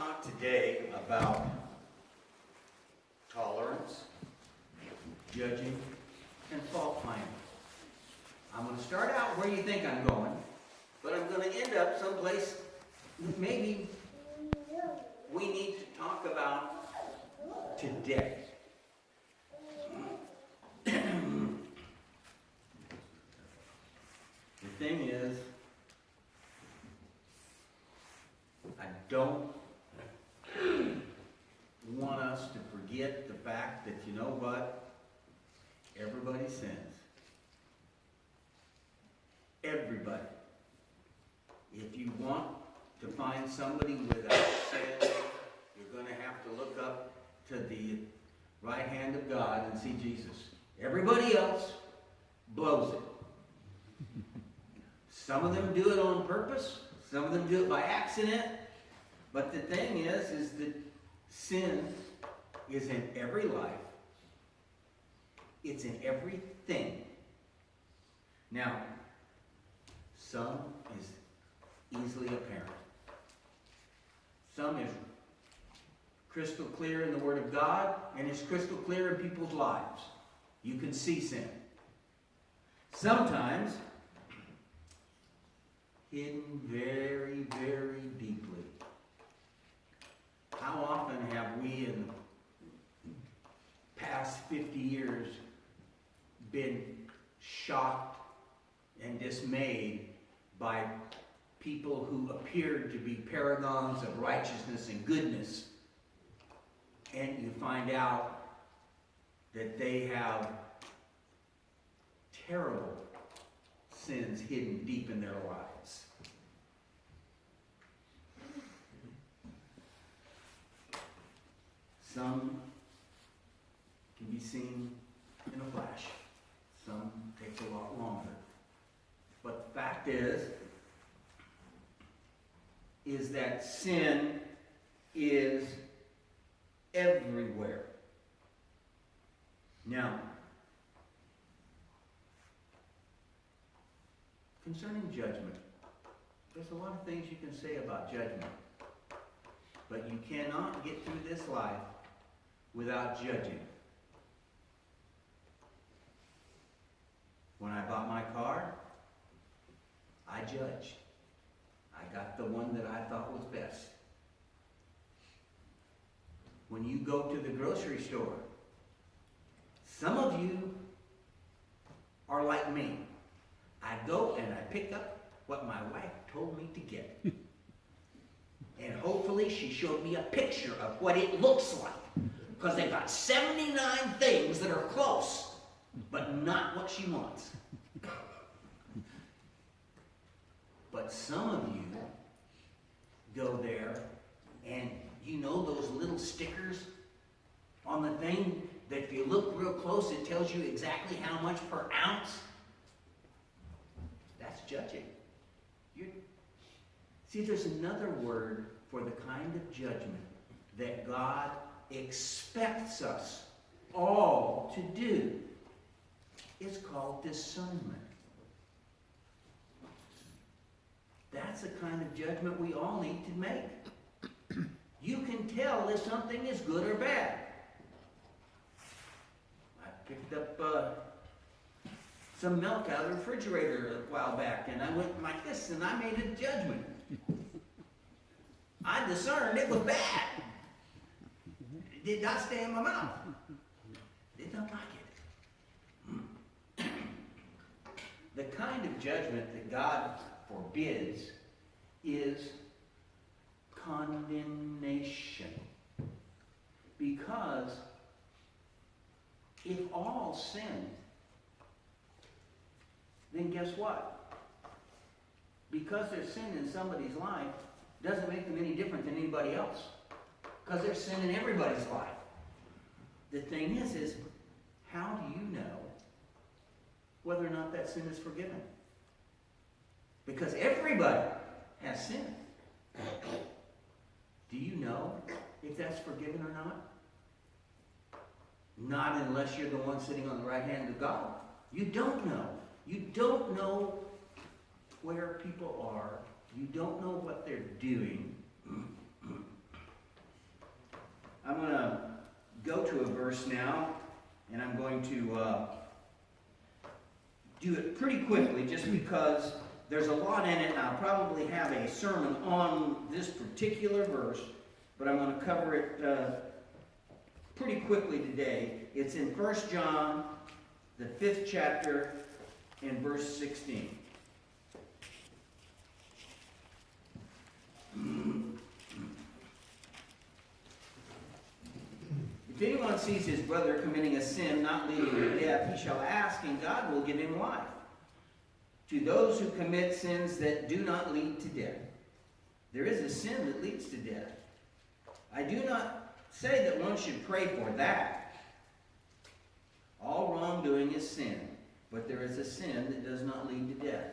talk today about tolerance, judging, and fault finding. I'm going to start out where you think I'm going, but I'm going to end up someplace that maybe we need to talk about today. The thing is, I don't want us to forget the fact that, you know what? Everybody sins. Everybody. If you want to find somebody without sin, you're going to have to look up to the right hand of God and see Jesus. Everybody else blows it. Some of them do it on purpose. Some of them do it by accident. But the thing is that sin is in every life. It's in everything. Now, some is easily apparent. Some is crystal clear in the Word of God, and it's crystal clear in people's lives. You can see sin. Sometimes, hidden very, very deeply. How often have we in the past 50 years been shocked and dismayed by people who appeared to be paragons of righteousness and goodness, and you find out that they have terrible sins hidden deep in their lives. Some can be seen in a flash. Some takes a lot longer. But the fact is that sin is everywhere. Now, concerning judgment, there's a lot of things you can say about judgment. But you cannot get through this life without judging. When I bought my car, I judged. I got the one that I thought was best. When you go to the grocery store, some of you are like me. I go and I pick up what my wife told me to get. And hopefully she showed me a picture of what it looks like. Because they've got 79 things that are close, but not what she wants. But some of you go there and you know those little stickers on the thing that if you look real close it tells you exactly how much per ounce? That's judging. See, there's another word for the kind of judgment that God expects us all to do. It's called discernment. That's the kind of judgment we all need to make. You can tell if something is good or bad. I picked up some milk out of the refrigerator a while back, and I went like this, and I made a judgment. I discerned it was bad. It did not stay in my mouth. Did not like it. The kind of judgment that God forbids is condemnation. Because if all sin, then guess what? Because there's sin in somebody's life, doesn't make them any different than anybody else. Because there's sin in everybody's life. The thing is how do you know whether or not that sin is forgiven? Because everybody has sin. Do you know if that's forgiven or not? Not unless you're the one sitting on the right hand of God. You don't know. You don't know where people are. You don't know what they're doing. verse now, and I'm going to do it pretty quickly just because there's a lot in it, and I'll probably have a sermon on this particular verse, but I'm going to cover it pretty quickly today. It's in 1 John, the 5th chapter, and verse 16. If anyone sees his brother committing a sin not leading to death, he shall ask, and God will give him life. To those who commit sins that do not lead to death. There is a sin that leads to death. I do not say that one should pray for that. All wrongdoing is sin, but there is a sin that does not lead to death.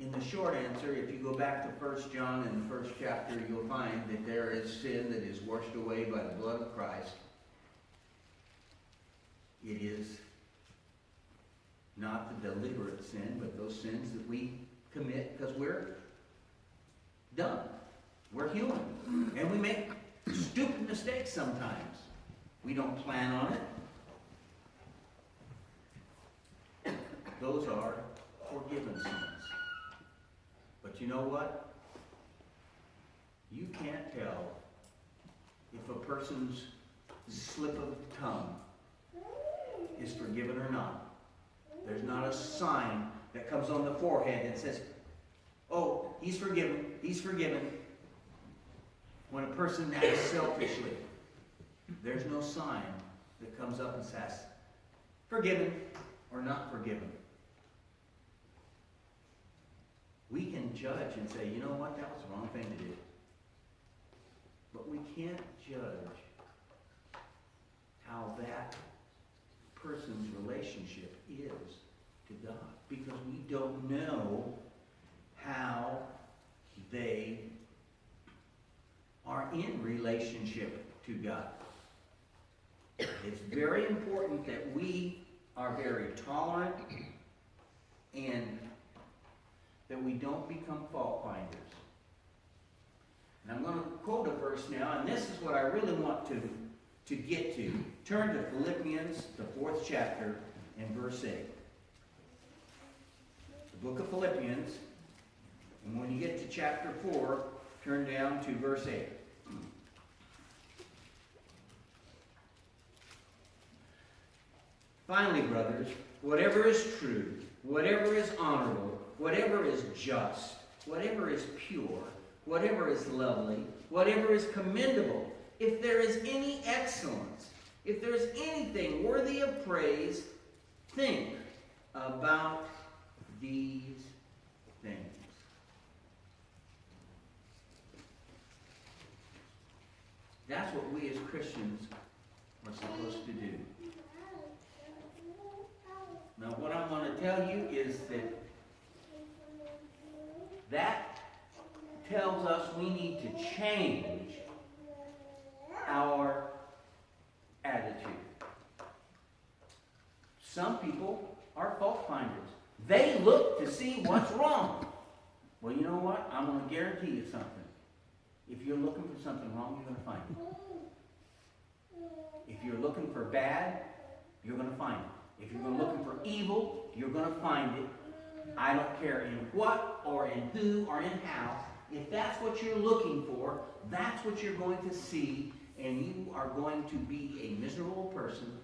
In the short answer, if you go back to 1 John in the 1st chapter, you'll find that there is sin that is washed away by the blood of Christ. It is not the deliberate sin, but those sins that we commit because we're dumb. We're human. And we make stupid mistakes sometimes. We don't plan on it. Those are forgiven sins. But you know what? You can't tell if a person's slip of the tongue is forgiven or not. There's not a sign that comes on the forehead that says, oh, he's forgiven, he's forgiven. When a person acts selfishly, there's no sign that comes up and says, forgiven or not forgiven. We can judge and say, you know what, that was the wrong thing to do. But we can't judge how that person's relationship is to God, because we don't know how they are in relationship to God. It's very important that we are very tolerant and that we don't become fault finders. And I'm going to quote a verse now, and this is what I really want to get to. Turn to Philippians, the 4th chapter, and verse 8. The book of Philippians, and when you get to chapter 4, turn down to verse 8. Finally, brothers, whatever is true, whatever is honorable, whatever is just, whatever is pure, whatever is lovely, whatever is commendable, if there is any excellence, if there is anything worthy of praise, think about these things. That's what we as Christians are supposed to do. Now, what I want to tell you is that tells us we need to change our attitude. Some people are fault finders. They look to see what's wrong. Well, you know what? I'm going to guarantee you something. If you're looking for something wrong, you're going to find it. If you're looking for bad, you're going to find it. If you're looking for evil, you're going to find it. I don't care in what or in who or in how. If that's what you're looking for, that's what you're going to see, and you are going to be a miserable person,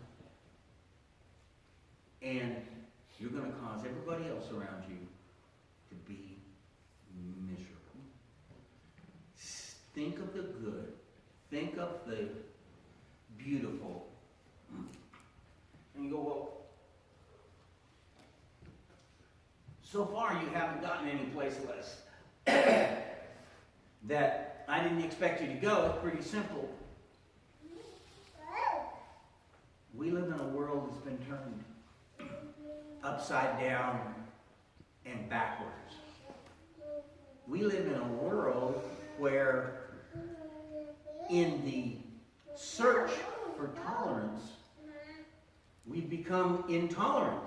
and you're going to cause everybody else around you to be miserable. Think of the good. Think of the beautiful. And you go, well, so far you haven't gotten any place less that I didn't expect you to go. It's pretty simple. We live in a world that's been turned upside down and backwards. We live in a world where in the search for tolerance, we've become intolerant.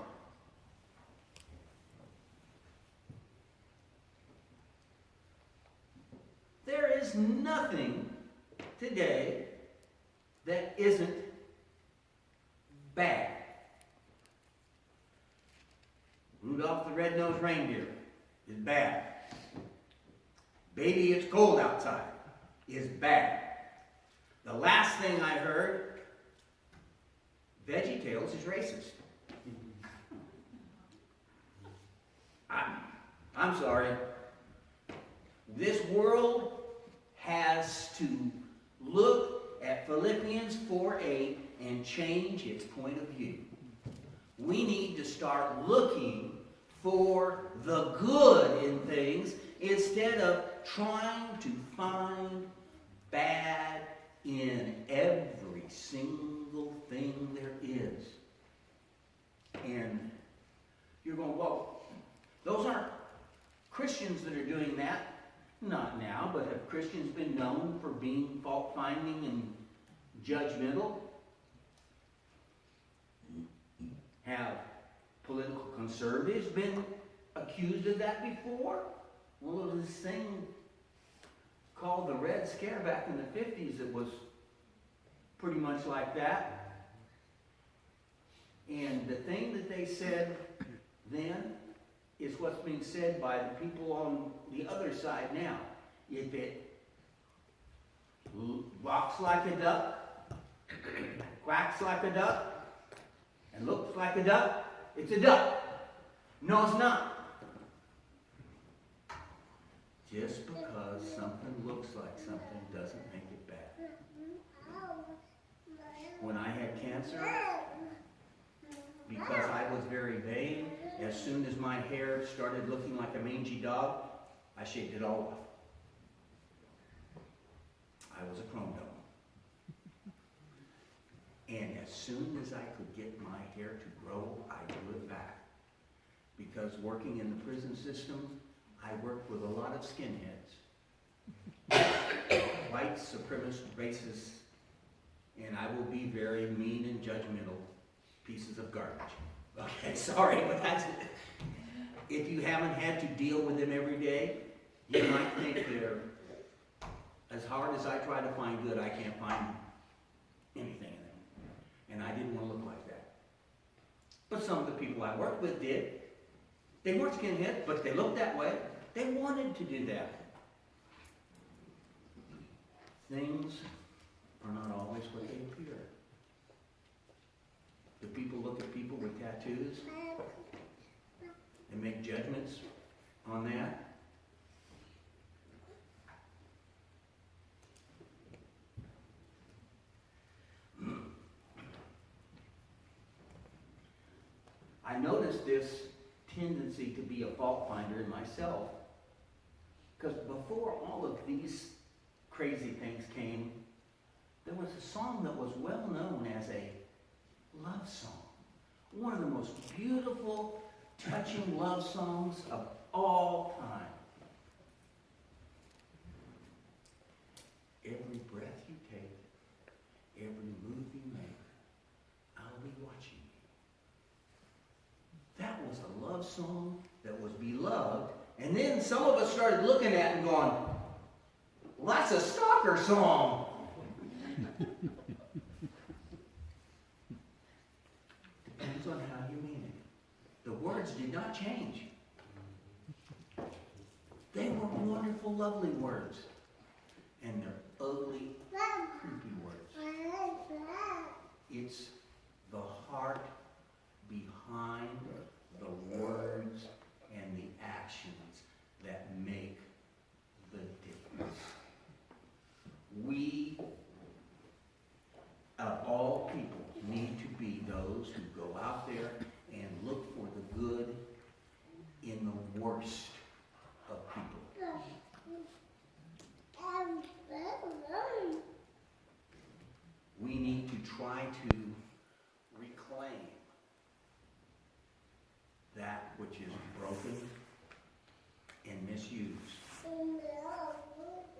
is nothing today that isn't bad. Rudolph the Red-Nosed Reindeer is bad. Baby, it's cold outside is bad. The last thing I heard, VeggieTales is racist. I'm sorry. This world has to look at Philippians 4:8 and change its point of view. We need to start looking for the good in things instead of trying to find bad in every single thing there is. And you're going, well, those aren't Christians that are doing that. Not now, but have Christians been known for being fault-finding and judgmental? Have political conservatives been accused of that before? Well, there was this thing called the Red Scare back in the 50s that was pretty much like that. And the thing that they said then is what's being said by the people on the other side now. If it walks like a duck, quacks like a duck, and looks like a duck, it's a duck. No, it's not. Just because something looks like something doesn't make it bad. When I had cancer, because I was very vain, as soon as my hair started looking like a mangy dog, I shaved it all off. I was a chrome dome. And as soon as I could get my hair to grow, I grew it back. Because working in the prison system, I worked with a lot of skinheads. White supremacist racists, and I will be very mean and judgmental pieces of garbage. Okay, sorry, but that's it. If you haven't had to deal with them every day, you might think they're, as hard as I try to find good, I can't find anything in them. And I didn't want to look like that. But some of the people I worked with did. They weren't skinheads, but they looked that way. They wanted to do that. Things are not always what they appear. Do people look at people with tattoos and make judgments on that? I noticed this tendency to be a fault finder in myself, because before all of these crazy things came, there was a song that was well known as a love song. One of the most beautiful, touching love songs of all time. Every breath you take, every move you make, I'll be watching you. That was a love song that was beloved. And then some of us started looking at it and going, well, that's a stalker song. Depends on how you mean it. The words did not change. They were wonderful, lovely words. And they're ugly, creepy words. It's the heart behind the words and the actions that make the difference. We, of all people, need to be those who go out there and look for the good in the worst of people. We need to try to reclaim that which is broken and misused.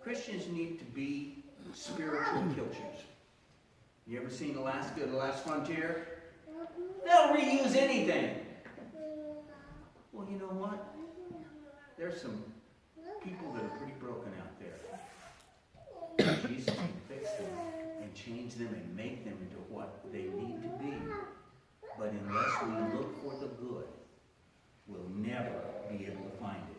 Christians need to be spiritual killers. You ever seen Alaska, The Last Frontier? They'll reuse anything. Well, you know what? There's some people that are pretty broken out there. them and make them into what they need to be. But unless we look for the good, we'll never be able to find it.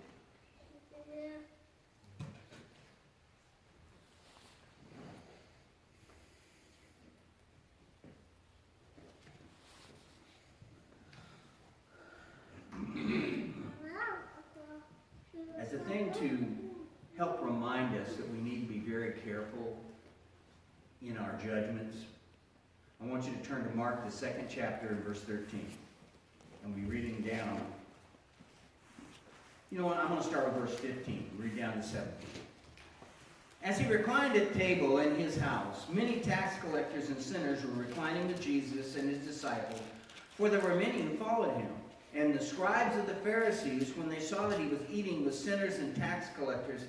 As a thing to help remind us that we need to be very careful in our judgments, I want you to turn to Mark, the 2nd chapter, and verse 13. And we'll be reading down. You know what? I'm going to start with verse 15. Read down to 17. As he reclined at table in his house, many tax collectors and sinners were reclining with Jesus and his disciples, for there were many who followed him. And the scribes of the Pharisees, when they saw that he was eating with sinners and tax collectors,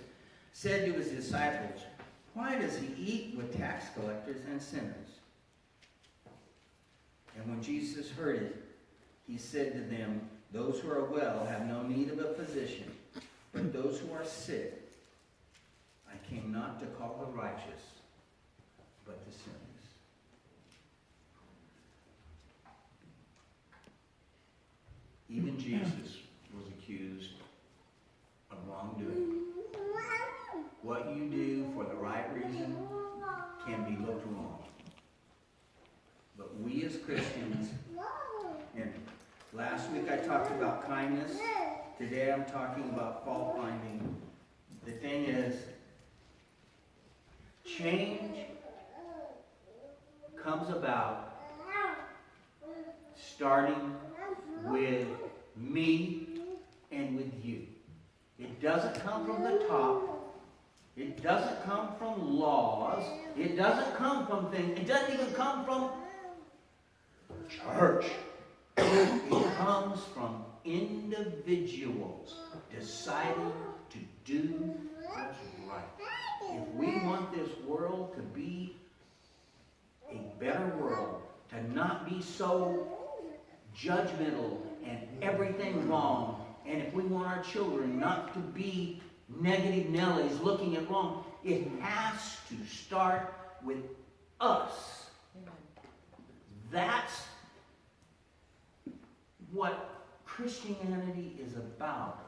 said to his disciples, "Why does he eat with tax collectors and sinners?" And when Jesus heard it, he said to them, "Those who are well have no need of a physician, but those who are sick. I came not to call the righteous, but the sinners." Even Jesus was accused of wrongdoing. What you do for the right reason can be looked wrong. But we as Christians, and last week I talked about kindness. Today I'm talking about fault finding. The thing is, change comes about starting with me and with you. It doesn't come from the top. It doesn't come from laws. It doesn't come from things. It doesn't even come from church. It comes from individuals deciding to do what's right. If we want this world to be a better world, to not be so judgmental and everything wrong, and if we want our children not to be negative Nellies looking at wrong, it has to start with us. That's what Christianity is about,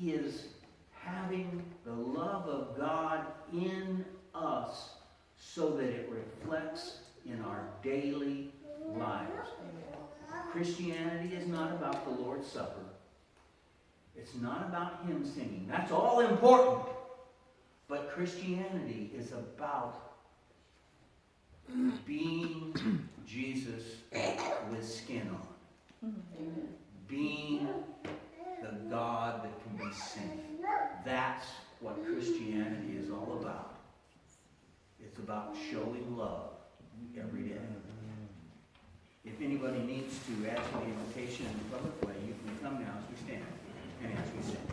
is having the love of God in us so that it reflects in our daily lives. Christianity is not about the Lord's Supper. It's not about hymn singing. That's all important. But Christianity is about being Jesus with skin on. Being the God that can be seen. That's what Christianity is all about. It's about showing love every day. If anybody needs to add to the invitation in a public way, you can come now as we stand and as we sing.